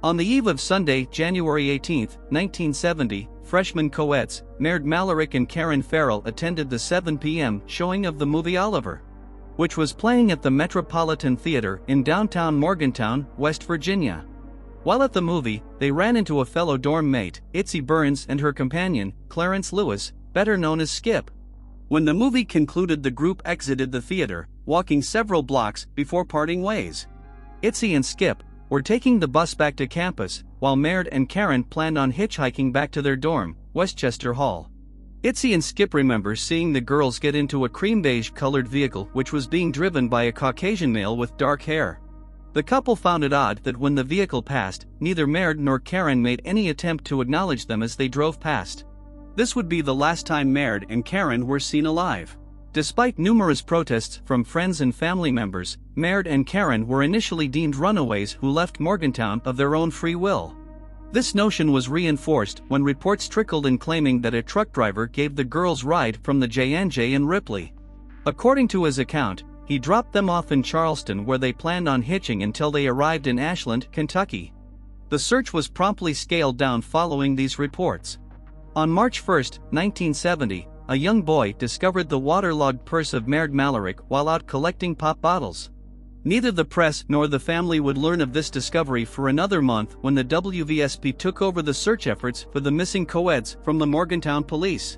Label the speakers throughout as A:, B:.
A: On the eve of Sunday, January 18, 1970, freshman co-eds, Malarik and Karen Ferrell attended the 7 p.m. showing of the movie Oliver, which was playing at the Metropolitan Theater in downtown Morgantown, West Virginia. While at the movie, they ran into a fellow dorm mate, Itzy Burns, and her companion, Clarence Lewis, better known as Skip. When the movie concluded, the group exited the theater, walking several blocks before parting ways. Itzy and Skip were taking the bus back to campus, while Maird and Karen planned on hitchhiking back to their dorm, Westchester Hall. Itzy and Skip remember seeing the girls get into a cream beige-colored vehicle which was being driven by a Caucasian male with dark hair. The couple found it odd that when the vehicle passed, neither Maird nor Karen made any attempt to acknowledge them as they drove past. This would be the last time Maird and Karen were seen alive. Despite numerous protests from friends and family members, Maird and Karen were initially deemed runaways who left Morgantown of their own free will. This notion was reinforced when reports trickled in claiming that a truck driver gave the girls ride from the J&J in Ripley. According to his account, he dropped them off in Charleston where they planned on hitching until they arrived in Ashland, Kentucky. The search was promptly scaled down following these reports. On March 1, 1970, a young boy discovered the waterlogged purse of Maird Malarik while out collecting pop bottles. Neither the press nor the family would learn of this discovery for another month when the WVSP took over the search efforts for the missing co-eds from the Morgantown police.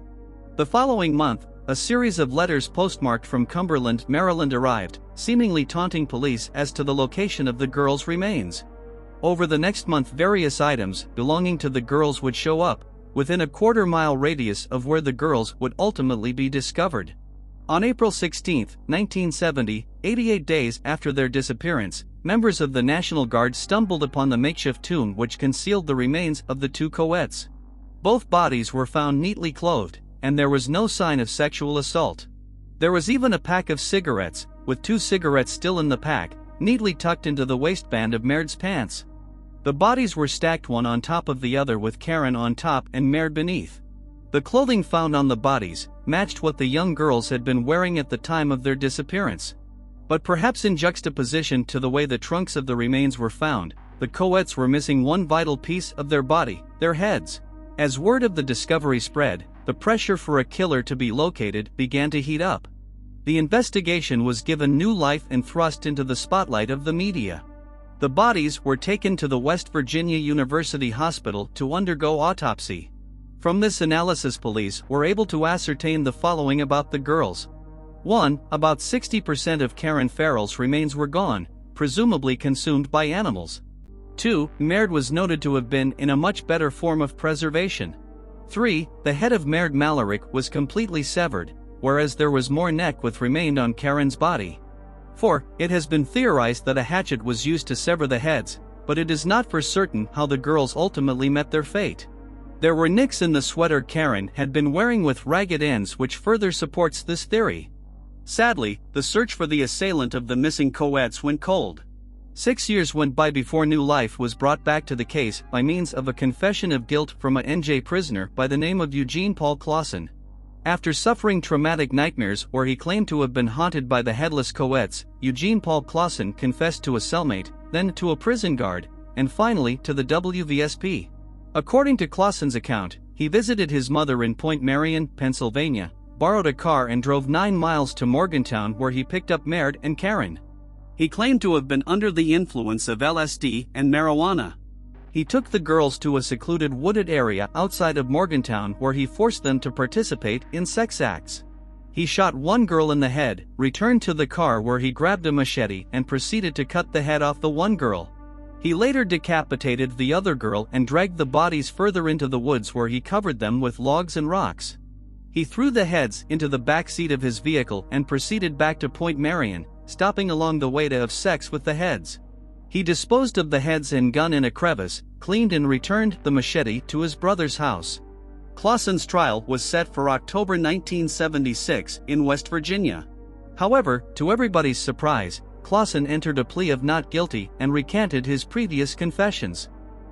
A: The following month, a series of letters postmarked from Cumberland, Maryland arrived, seemingly taunting police as to the location of the girls' remains. Over the next month, various items belonging to the girls would show up, within a quarter-mile radius of where the girls would ultimately be discovered. On April 16, 1970, 88 days after their disappearance, members of the National Guard stumbled upon the makeshift tomb which concealed the remains of the two co-eds. Both bodies were found neatly clothed, and there was no sign of sexual assault. There was even a pack of cigarettes, with 2 cigarettes still in the pack, neatly tucked into the waistband of Maird's pants. The bodies were stacked one on top of the other with Karen on top and Maird beneath. The clothing found on the bodies matched what the young girls had been wearing at the time of their disappearance. But perhaps in juxtaposition to the way the trunks of the remains were found, the co-eds were missing one vital piece of their body, their heads. As word of the discovery spread, the pressure for a killer to be located began to heat up. The investigation was given new life and thrust into the spotlight of the media. The bodies were taken to the West Virginia University Hospital to undergo autopsy. From this analysis, police were able to ascertain the following about the girls. 1. About 60% of Karen Ferrell's remains were gone, presumably consumed by animals. 2. Maird was noted to have been in a much better form of preservation. 3. The head of Maird Malarik was completely severed, whereas there was more neck which remained on Karen's body. 4. It has been theorized that a hatchet was used to sever the heads, but it is not for certain how the girls ultimately met their fate. There were nicks in the sweater Karen had been wearing with ragged ends, which further supports this theory. Sadly, the search for the assailant of the missing co-eds went cold. 6 years went by before new life was brought back to the case by means of a confession of guilt from a NJ prisoner by the name of Eugene Paul Clausen. After suffering traumatic nightmares where he claimed to have been haunted by the headless co-eds, Eugene Paul Clausen confessed to a cellmate, then to a prison guard, and finally to the WVSP. According to Clausen's account, he visited his mother in Point Marion, Pennsylvania, borrowed a car and drove 9 miles to Morgantown where he picked up Maird and Karen. He claimed to have been under the influence of LSD and marijuana. He took the girls to a secluded wooded area outside of Morgantown where he forced them to participate in sex acts. He shot one girl in the head, returned to the car where he grabbed a machete and proceeded to cut the head off the one girl. He later decapitated the other girl and dragged the bodies further into the woods where he covered them with logs and rocks. He threw the heads into the back seat of his vehicle and proceeded back to Point Marion, stopping along the way to have sex with the heads. He disposed of the heads and gun in a crevice, cleaned and returned the machete to his brother's house. Clausen's trial was set for October 1976 in West Virginia. However, to everybody's surprise, Clausen entered a plea of not guilty and recanted his previous confessions.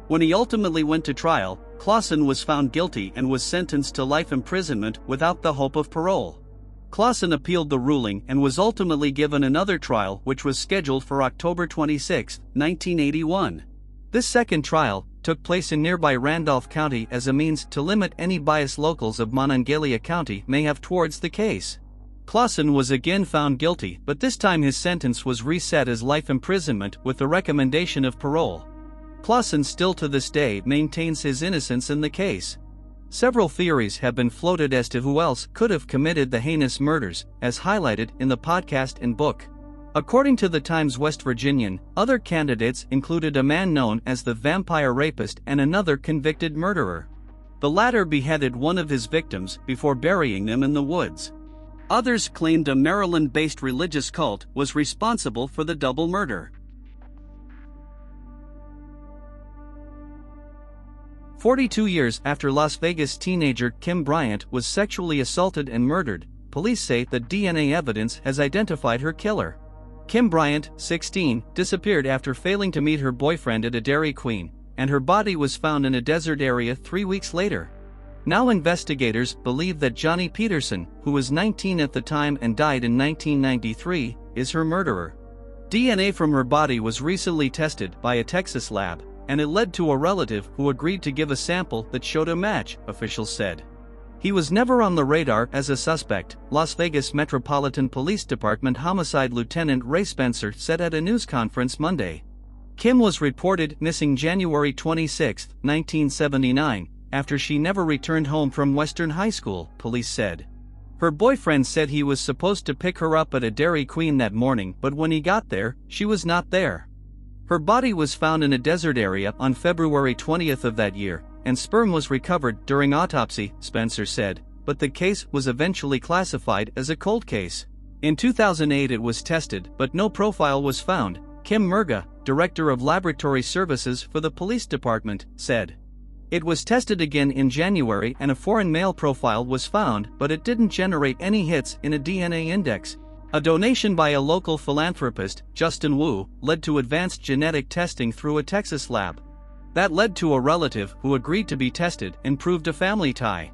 A: When he ultimately went to trial, Clausen was found guilty and was sentenced to life imprisonment without the hope of parole. Clausen appealed the ruling and was ultimately given another trial which was scheduled for October 26, 1981. This second trial took place in nearby Randolph County as a means to limit any bias locals of Monongalia County may have towards the case. Clausen was again found guilty, but this time his sentence was reset as life imprisonment with the recommendation of parole. Clausen still to this day maintains his innocence in the case. Several theories have been floated as to who else could have committed the heinous murders, as highlighted in the podcast and book. According to the Times West Virginian, other candidates included a man known as the vampire rapist and another convicted murderer. The latter beheaded one of his victims before burying them in the woods. Others claimed a Maryland-based religious cult was responsible for the double murder. 42 years after Las Vegas teenager Kim Bryant was sexually assaulted and murdered, police say that DNA evidence has identified her killer. Kim Bryant, 16, disappeared after failing to meet her boyfriend at a Dairy Queen, and her body was found in a desert area 3 weeks later. Now investigators believe that Johnny Peterson, who was 19 at the time and died in 1993, is her murderer. DNA from her body was recently tested by a Texas lab, and it led to a relative who agreed to give a sample that showed a match, officials said. He was never on the radar as a suspect, Las Vegas Metropolitan Police Department Homicide Lieutenant Ray Spencer said at a news conference Monday. Kim was reported missing January 26, 1979, after she never returned home from Western High School, police said. Her boyfriend said he was supposed to pick her up at a Dairy Queen that morning, but when he got there, she was not there. Her body was found in a desert area on February 20 of that year, and sperm was recovered during autopsy, Spencer said, but the case was eventually classified as a cold case. In 2008 it was tested, but no profile was found, Kim Murga, director of laboratory services for the police department, said. It was tested again in January and a foreign male profile was found, but it didn't generate any hits in a DNA index. A donation by a local philanthropist, Justin Wu, led to advanced genetic testing through a Texas lab. That led to a relative who agreed to be tested and proved a family tie.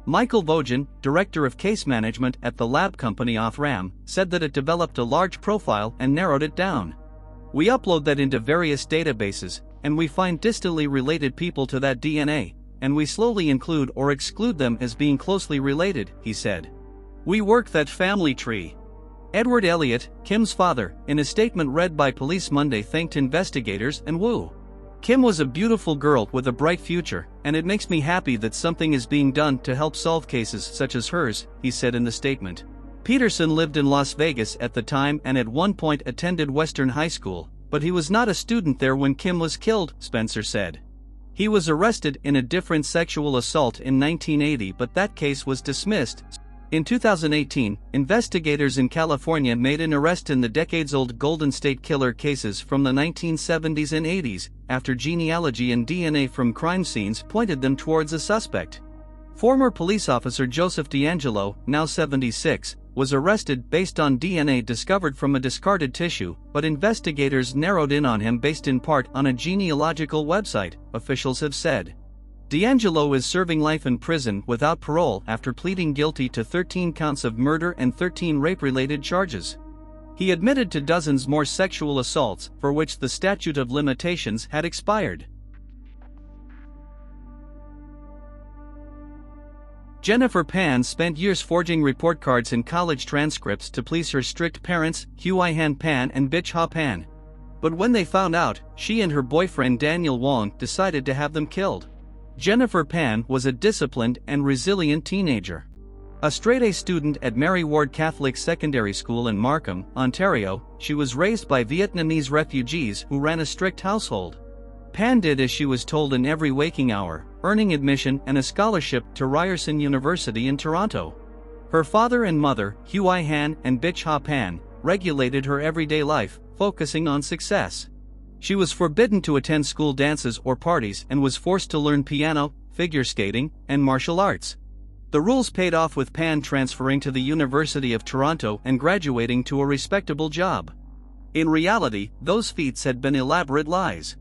A: Michael Vogan, director of case management at the lab company Off-Ram, said that it developed a large profile and narrowed it down. We upload that into various databases, and we find distantly related people to that DNA, and we slowly include or exclude them as being closely related, he said. We work that family tree. Edward Elliott, Kim's father, in a statement read by police Monday thanked investigators and Wu. Kim was a beautiful girl with a bright future, and it makes me happy that something is being done to help solve cases such as hers, he said in the statement. Peterson lived in Las Vegas at the time and at one point attended Western High School, but he was not a student there when Kim was killed, Spencer said. He was arrested in a different sexual assault in 1980, but that case was dismissed. In 2018, investigators in California made an arrest in the decades-old Golden State Killer cases from the 1970s and 80s, after genealogy and DNA from crime scenes pointed them towards a suspect. Former police officer Joseph D'Angelo, now 76, was arrested based on DNA discovered from a discarded tissue, but investigators narrowed in on him based in part on a genealogical website, officials have said. D'Angelo is serving life in prison without parole after pleading guilty to 13 counts of murder and 13 rape-related charges. He admitted to dozens more sexual assaults for which the statute of limitations had expired. Jennifer Pan spent years forging report cards and college transcripts to please her strict parents, Hugh Pan and Bitch Ha Pan. But when they found out, she and her boyfriend Daniel Wong decided to have them killed. Jennifer Pan was a disciplined and resilient teenager. A straight-A student at Mary Ward Catholic Secondary School in Markham, Ontario, she was raised by Vietnamese refugees who ran a strict household. Pan did as she was told in every waking hour, earning admission and a scholarship to Ryerson University in Toronto. Her father and mother, Hugh Han and Bitch Ha Pan, regulated her everyday life, focusing on success. She was forbidden to attend school dances or parties and was forced to learn piano, figure skating, and martial arts. The rules paid off with Pan transferring to the University of Toronto and graduating to a respectable job. In reality, those feats had been elaborate lies.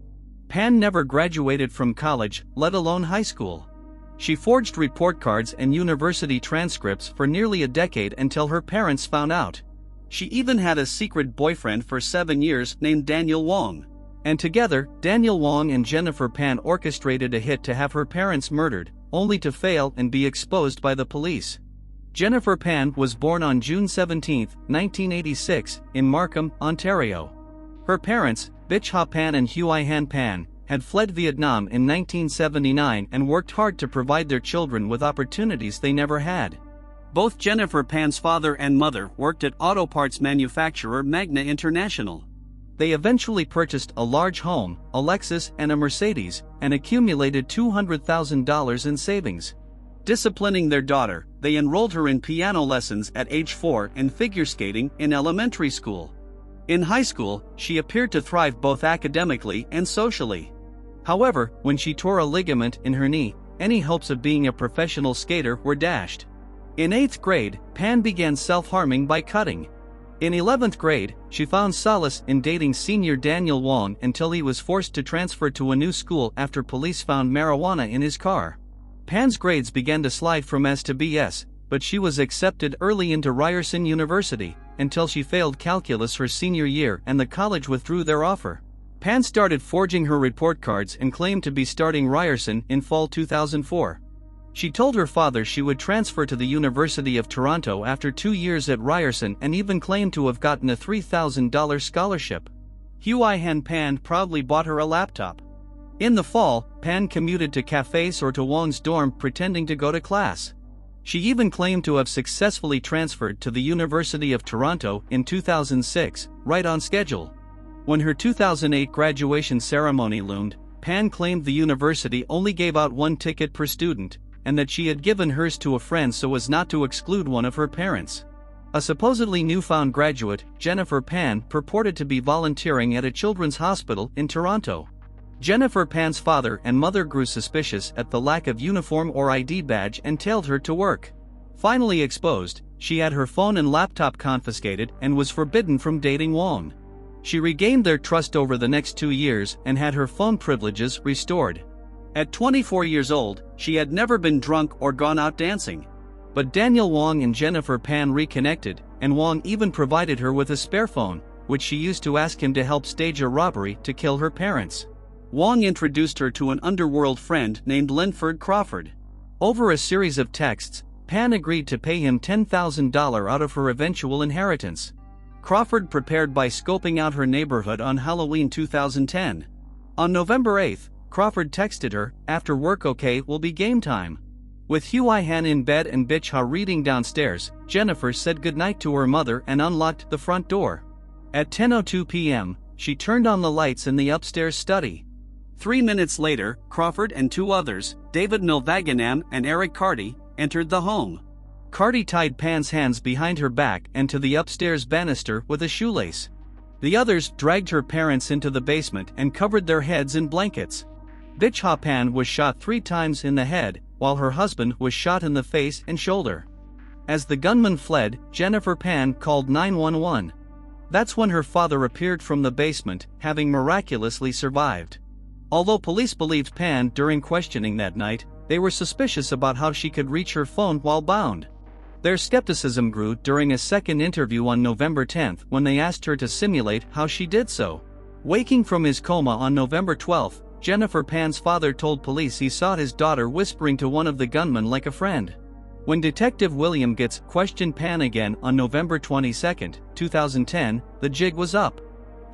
A: Pan never graduated from college, let alone high school. She forged report cards and university transcripts for nearly a decade until her parents found out. She even had a secret boyfriend for 7 years named Daniel Wong. And together, Daniel Wong and Jennifer Pan orchestrated a hit to have her parents murdered, only to fail and be exposed by the police. Jennifer Pan was born on June 17, 1986, in Markham, Ontario. Her parents, Bich Ha Pan and Hui Han Pan, had fled Vietnam in 1979 and worked hard to provide their children with opportunities they never had. Both Jennifer Pan's father and mother worked at auto parts manufacturer Magna International. They eventually purchased a large home, a Lexus and a Mercedes, and accumulated $200,000 in savings. Disciplining their daughter, they enrolled her in piano lessons at age 4 and figure skating in elementary school. In high school, she appeared to thrive both academically and socially. However, when she tore a ligament in her knee, any hopes of being a professional skater were dashed. In 8th grade, Pan began self-harming by cutting. In 11th grade, she found solace in dating senior Daniel Wong until he was forced to transfer to a new school after police found marijuana in his car. Pan's grades began to slide from S to BS, but she was accepted early into Ryerson University, until she failed calculus her senior year and the college withdrew their offer. Pan started forging her report cards and claimed to be starting Ryerson in fall 2004. She told her father she would transfer to the University of Toronto after 2 years at Ryerson and even claimed to have gotten a $3,000 scholarship. Hui Han Pan proudly bought her a laptop. In the fall, Pan commuted to cafes or to Wong's dorm pretending to go to class. She even claimed to have successfully transferred to the University of Toronto in 2006, right on schedule. When her 2008 graduation ceremony loomed, Pan claimed the university only gave out 1 ticket per student, and that she had given hers to a friend so as not to exclude one of her parents. A supposedly newfound graduate, Jennifer Pan, purported to be volunteering at a children's hospital in Toronto. Jennifer Pan's father and mother grew suspicious at the lack of uniform or ID badge and tailed her to work. Finally exposed, she had her phone and laptop confiscated and was forbidden from dating Wong. She regained their trust over the next 2 years and had her phone privileges restored. At 24 years old, she had never been drunk or gone out dancing. But Daniel Wong and Jennifer Pan reconnected, and Wong even provided her with a spare phone, which she used to ask him to help stage a robbery to kill her parents. Wong introduced her to an underworld friend named Linford Crawford. Over a series of texts, Pan agreed to pay him $10,000 out of her eventual inheritance. Crawford prepared by scoping out her neighborhood on Halloween 2010. On November 8, Crawford texted her, "After work okay, will be game time." With Hui Han in bed and Bich Ha reading downstairs, Jennifer said goodnight to her mother and unlocked the front door. At 10:02 p.m., she turned on the lights in the upstairs study. 3 minutes later, Crawford and 2 others, David Milvaganam and Eric Carty, entered the home. Carty tied Pan's hands behind her back and to the upstairs banister with a shoelace. The others dragged her parents into the basement and covered their heads in blankets. Bich Ha Pan was shot 3 times in the head, while her husband was shot in the face and shoulder. As the gunman fled, Jennifer Pan called 911. That's when her father appeared from the basement, having miraculously survived. Although police believed Pan during questioning that night, they were suspicious about how she could reach her phone while bound. Their skepticism grew during a second interview on November 10 when they asked her to simulate how she did so. Waking from his coma on November 12, Jennifer Pan's father told police he saw his daughter whispering to one of the gunmen like a friend. When Detective William Getz questioned Pan again on November 22, 2010, the jig was up.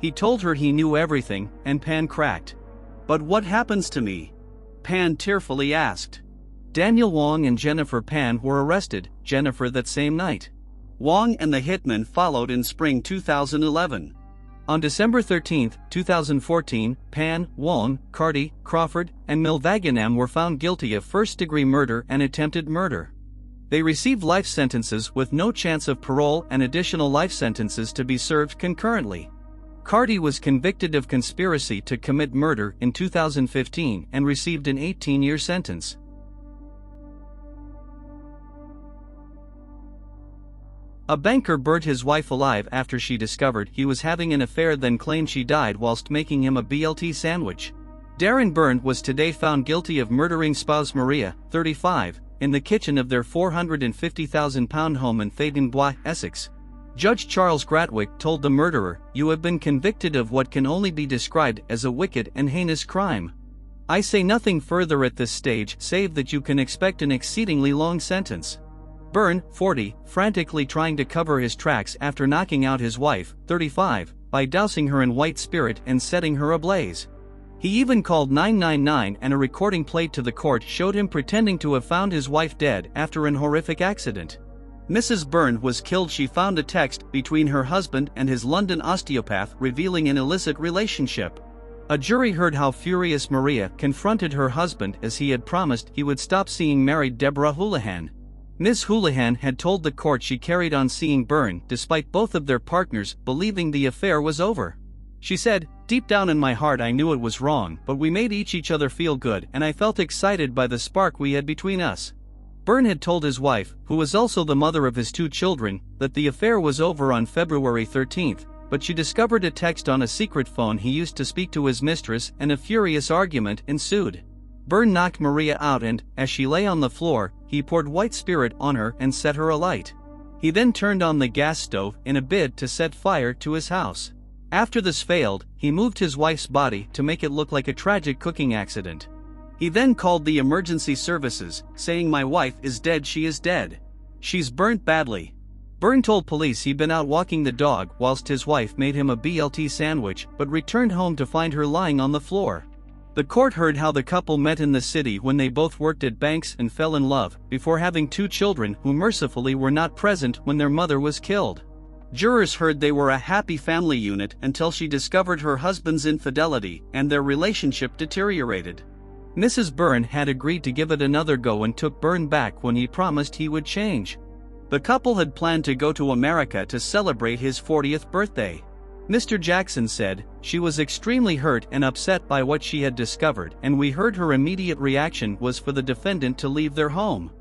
A: He told her he knew everything, and Pan cracked. "But what happens to me?" Pan tearfully asked. Daniel Wong and Jennifer Pan were arrested, Jennifer that same night. Wong and the hitman followed in spring 2011. On December 13, 2014, Pan, Wong, Carty, Crawford, and Milvaganam were found guilty of first-degree murder and attempted murder. They received life sentences with no chance of parole and additional life sentences to be served concurrently. Carty was convicted of conspiracy to commit murder in 2015 and received an 18-year sentence. A banker burnt his wife alive after she discovered he was having an affair, then claimed she died whilst making him a BLT sandwich. Darren Byrne was today found guilty of murdering spouse Maria, 35, in the kitchen of their £450,000 home in Theydon Bois, Essex. Judge Charles Gratwick told the murderer, "You have been convicted of what can only be described as a wicked and heinous crime. I say nothing further at this stage save that you can expect an exceedingly long sentence." Byrne, 40, frantically trying to cover his tracks after knocking out his wife, 35, by dousing her in white spirit and setting her ablaze. He even called 999 and a recording played to the court showed him pretending to have found his wife dead after an horrific accident. Mrs. Byrne was killed. She found a text between her husband and his London osteopath revealing an illicit relationship. A jury heard how furious Maria confronted her husband as he had promised he would stop seeing married Deborah Houlihan. Ms. Houlihan had told the court she carried on seeing Byrne despite both of their partners believing the affair was over. She said, "Deep down in my heart I knew it was wrong, but we made each other feel good and I felt excited by the spark we had between us." Byrne had told his wife, who was also the mother of his 2 children, that the affair was over on February 13th, but she discovered a text on a secret phone he used to speak to his mistress and a furious argument ensued. Byrne knocked Maria out and, as she lay on the floor, he poured white spirit on her and set her alight. He then turned on the gas stove in a bid to set fire to his house. After this failed, he moved his wife's body to make it look like a tragic cooking accident. He then called the emergency services, saying, "My wife is dead, she is dead. She's burnt badly." Byrne told police he'd been out walking the dog whilst his wife made him a BLT sandwich but returned home to find her lying on the floor. The court heard how the couple met in the city when they both worked at banks and fell in love, before having 2 children who mercifully were not present when their mother was killed. Jurors heard they were a happy family unit until she discovered her husband's infidelity and their relationship deteriorated. Mrs. Byrne had agreed to give it another go and took Byrne back when he promised he would change. The couple had planned to go to America to celebrate his 40th birthday. Mr. Jackson said, "She was extremely hurt and upset by what she had discovered, and we heard her immediate reaction was for the defendant to leave their home."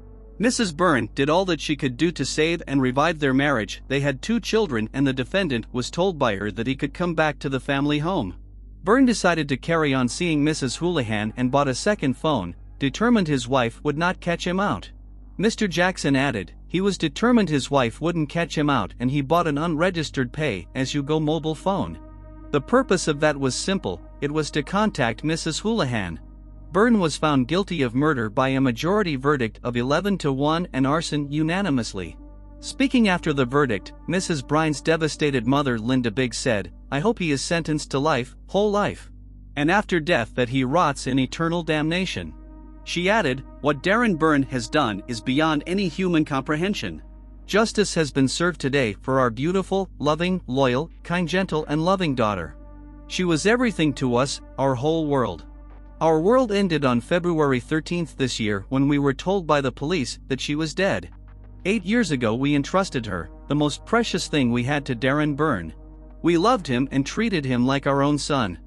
A: Mrs. Byrne did all that she could do to save and revive their marriage. They had 2 children and the defendant was told by her that he could come back to the family home. Byrne decided to carry on seeing Mrs. Houlihan and bought a second phone, determined his wife would not catch him out. Mr. Jackson added, he was determined his wife wouldn't catch him out and he bought an unregistered pay-as-you-go mobile phone. The purpose of that was simple, it was to contact Mrs. Houlihan. Byrne was found guilty of murder by a majority verdict of 11-1 and arson unanimously. Speaking after the verdict, Mrs. Bryant's devastated mother Linda Biggs said, "I hope he is sentenced to life, whole life. And after death that he rots in eternal damnation." She added, "What Darren Byrne has done is beyond any human comprehension. Justice has been served today for our beautiful, loving, loyal, kind, gentle and loving daughter. She was everything to us, our whole world. Our world ended on February 13th this year when we were told by the police that she was dead. 8 years ago we entrusted her, the most precious thing we had, to Darren Byrne. We loved him and treated him like our own son.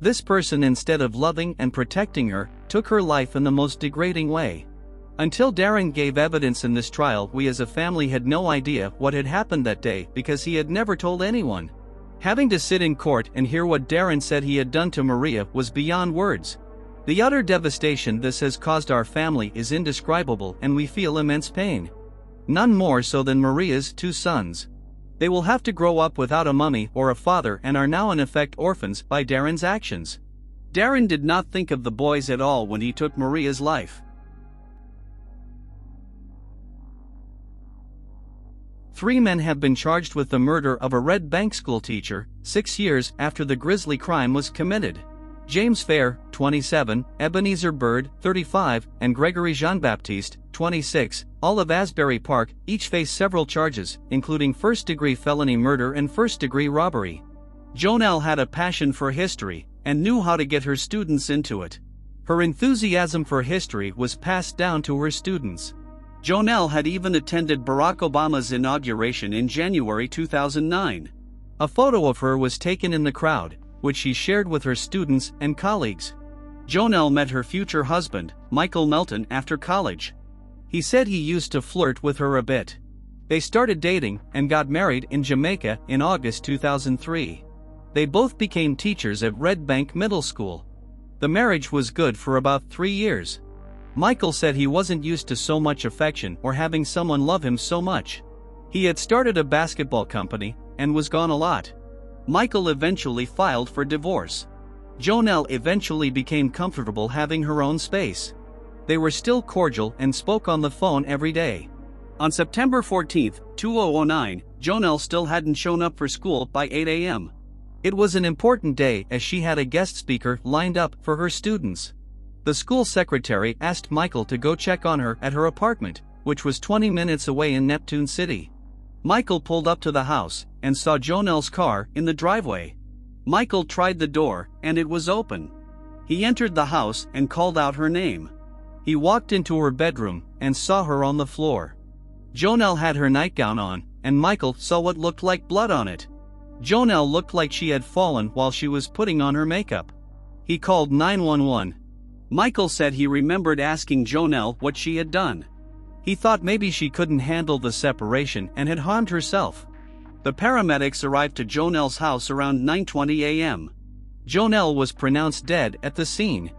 A: This person, instead of loving and protecting her, took her life in the most degrading way. Until Darren gave evidence in this trial, we as a family had no idea what had happened that day because he had never told anyone. Having to sit in court and hear what Darren said he had done to Maria was beyond words. The utter devastation this has caused our family is indescribable and we feel immense pain. None more so than Maria's 2 sons. They will have to grow up without a mummy or a father and are now in effect orphans by Darren's actions. Darren did not think of the boys at all when he took Maria's life. 3 men have been charged with the murder of a Red Bank school teacher, 6 years after the grisly crime was committed. James Fair, 27, Ebenezer Bird, 35, and Gregory Jean-Baptiste, 26, all of Asbury Park, each face several charges, including first-degree felony murder and first-degree robbery. Jonelle had a passion for history, and knew how to get her students into it. Her enthusiasm for history was passed down to her students. Jonelle had even attended Barack Obama's inauguration in January 2009. A photo of her was taken in the crowd, which she shared with her students and colleagues. Jonelle met her future husband, Michael Melton, after college. He said he used to flirt with her a bit. They started dating and got married in Jamaica in August 2003. They both became teachers at Red Bank Middle School. The marriage was good for about 3 years. Michael said he wasn't used to so much affection or having someone love him so much. He had started a basketball company and was gone a lot. Michael eventually filed for divorce. Jonelle eventually became comfortable having her own space. They were still cordial and spoke on the phone every day. On September 14, 2009, Jonelle still hadn't shown up for school by 8 a.m. It was an important day as she had a guest speaker lined up for her students. The school secretary asked Michael to go check on her at her apartment, which was 20 minutes away in Neptune City. Michael pulled up to the house and saw Jonelle's car in the driveway. Michael tried the door and it was open. He entered the house and called out her name. He walked into her bedroom and saw her on the floor. Jonelle had her nightgown on, and Michael saw what looked like blood on it. Jonelle looked like she had fallen while she was putting on her makeup. He called 911. Michael said he remembered asking Jonelle what she had done. He thought maybe she couldn't handle the separation and had harmed herself. The paramedics arrived to Jonelle's house around 9:20 a.m. Jonelle was pronounced dead at the scene.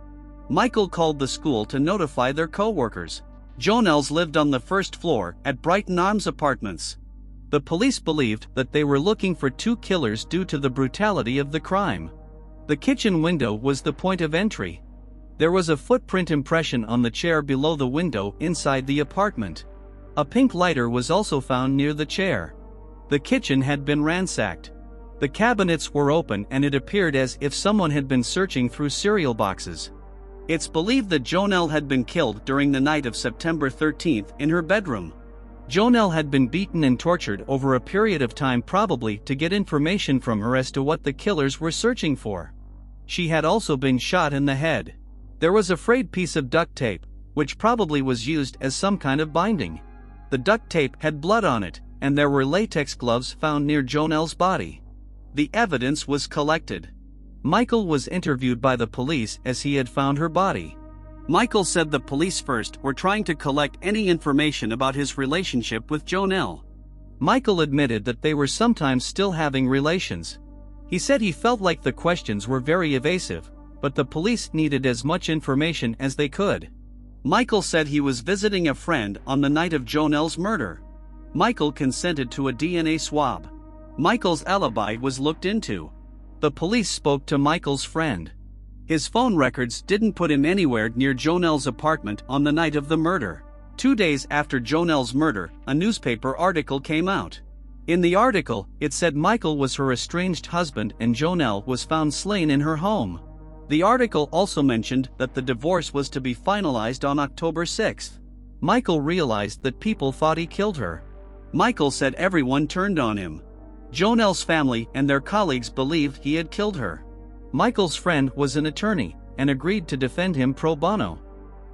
A: Michael called the school to notify their co-workers. Jonelle's lived on the first floor at Brighton Arms Apartments. The police believed that they were looking for two killers due to the brutality of the crime. The kitchen window was the point of entry. There was a footprint impression on the chair below the window inside the apartment. A pink lighter was also found near the chair. The kitchen had been ransacked. The cabinets were open and it appeared as if someone had been searching through cereal boxes. It's believed that Jonelle had been killed during the night of September 13th in her bedroom. Jonelle had been beaten and tortured over a period of time, probably to get information from her as to what the killers were searching for. She had also been shot in the head. There was a frayed piece of duct tape, which probably was used as some kind of binding. The duct tape had blood on it, and there were latex gloves found near Jonelle's body. The evidence was collected. Michael was interviewed by the police as he had found her body. Michael said the police first were trying to collect any information about his relationship with Jonelle. Michael admitted that they were sometimes still having relations. He said he felt like the questions were very evasive, but the police needed as much information as they could. Michael said he was visiting a friend on the night of Jonelle's murder. Michael consented to a DNA swab. Michael's alibi was looked into. The police spoke to Michael's friend. His phone records didn't put him anywhere near Jonelle's apartment on the night of the murder. 2 days after Jonelle's murder, a newspaper article came out. In the article, it said Michael was her estranged husband and Jonelle was found slain in her home. The article also mentioned that the divorce was to be finalized on October 6th. Michael realized that people thought he killed her. Michael said everyone turned on him. Jonelle's family and their colleagues believed he had killed her. Michael's friend was an attorney and agreed to defend him pro bono.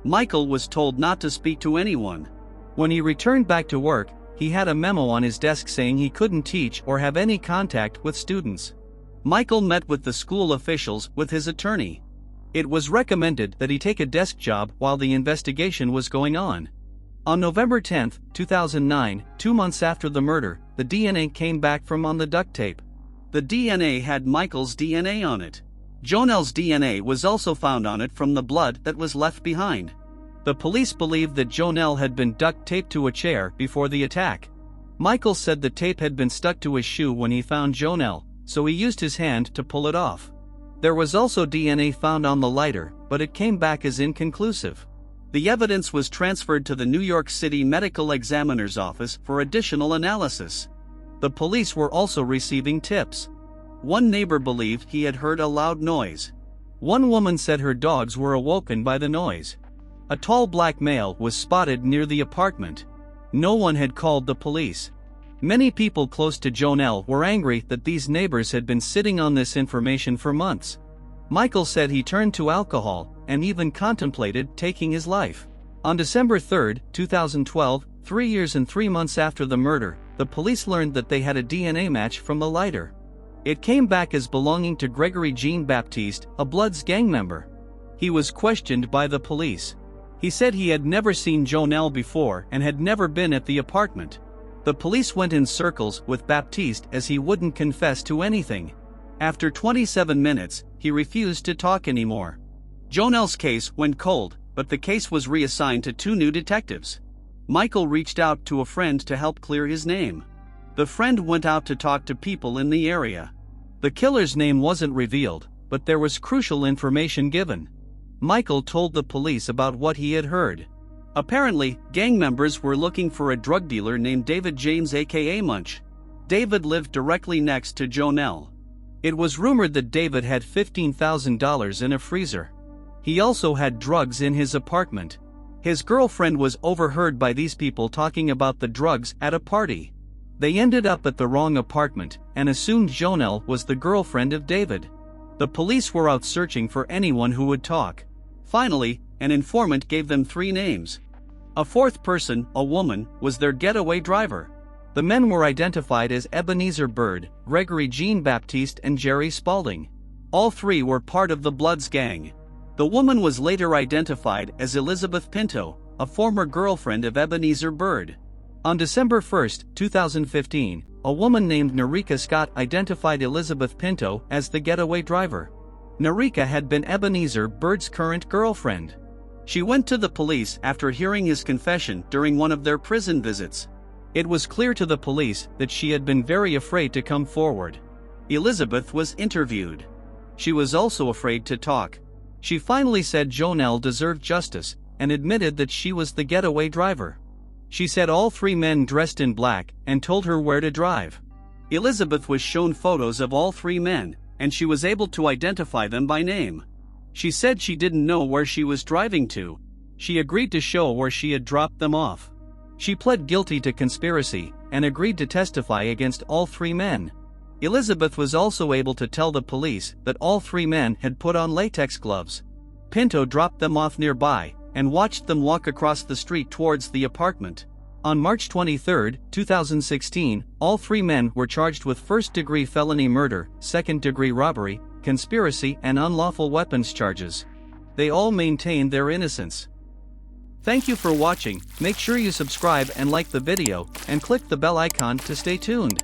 A: Michael was told not to speak to anyone. When he returned back to work, he had a memo on his desk saying he couldn't teach or have any contact with students. Michael met with the school officials with his attorney. It was recommended that he take a desk job while the investigation was going on. On November 10, 2009, 2 months after the murder, the DNA came back from on the duct tape. The DNA had Michael's DNA on it. Jonelle's DNA was also found on it from the blood that was left behind. The police believed that Jonelle had been duct taped to a chair before the attack. Michael said the tape had been stuck to his shoe when he found Jonelle, so he used his hand to pull it off. There was also DNA found on the lighter, but it came back as inconclusive. The evidence was transferred to the New York City Medical Examiner's Office for additional analysis. The police were also receiving tips. One neighbor believed he had heard a loud noise. One woman said her dogs were awoken by the noise. A tall black male was spotted near the apartment. No one had called the police. Many people close to Jonelle were angry that these neighbors had been sitting on this information for months. Michael said he turned to alcohol and even contemplated taking his life. On December 3, 2012, 3 years and 3 months after the murder, the police learned that they had a DNA match from the lighter. It came back as belonging to Gregory Jean-Baptiste, a Bloods gang member. He was questioned by the police. He said he had never seen Jonelle before and had never been at the apartment. The police went in circles with Baptiste as he wouldn't confess to anything. After 27 minutes, he refused to talk anymore. Jonelle's case went cold, but the case was reassigned to 2 new detectives. Michael reached out to a friend to help clear his name. The friend went out to talk to people in the area. The killer's name wasn't revealed, but there was crucial information given. Michael told the police about what he had heard. Apparently, gang members were looking for a drug dealer named David James aka Munch. David lived directly next to Jonelle. It was rumored that David had $15,000 in a freezer. He also had drugs in his apartment. His girlfriend was overheard by these people talking about the drugs at a party. They ended up at the wrong apartment and assumed Jonelle was the girlfriend of David. The police were out searching for anyone who would talk. Finally, an informant gave them 3 names. A fourth person, a woman, was their getaway driver. The men were identified as Ebenezer Bird, Gregory Jean-Baptiste and Jerry Spaulding. All 3 were part of the Bloods gang. The woman was later identified as Elizabeth Pinto, a former girlfriend of Ebenezer Bird. On December 1, 2015, a woman named Narika Scott identified Elizabeth Pinto as the getaway driver. Narika had been Ebenezer Bird's current girlfriend. She went to the police after hearing his confession during one of their prison visits. It was clear to the police that she had been very afraid to come forward. Elizabeth was interviewed. She was also afraid to talk. She finally said Jonelle deserved justice and admitted that she was the getaway driver. She said all 3 men dressed in black and told her where to drive. Elizabeth was shown photos of all 3 men, and she was able to identify them by name. She said she didn't know where she was driving to. She agreed to show where she had dropped them off. She pled guilty to conspiracy and agreed to testify against all 3 men. Elizabeth was also able to tell the police that all 3 men had put on latex gloves. Pinto dropped them off nearby and watched them walk across the street towards the apartment. On March 23, 2016, all 3 men were charged with first-degree felony murder, second-degree robbery, conspiracy and unlawful weapons charges. They all maintained their innocence. Thank you for watching. Make sure you subscribe and like the video, and click the bell icon to stay tuned.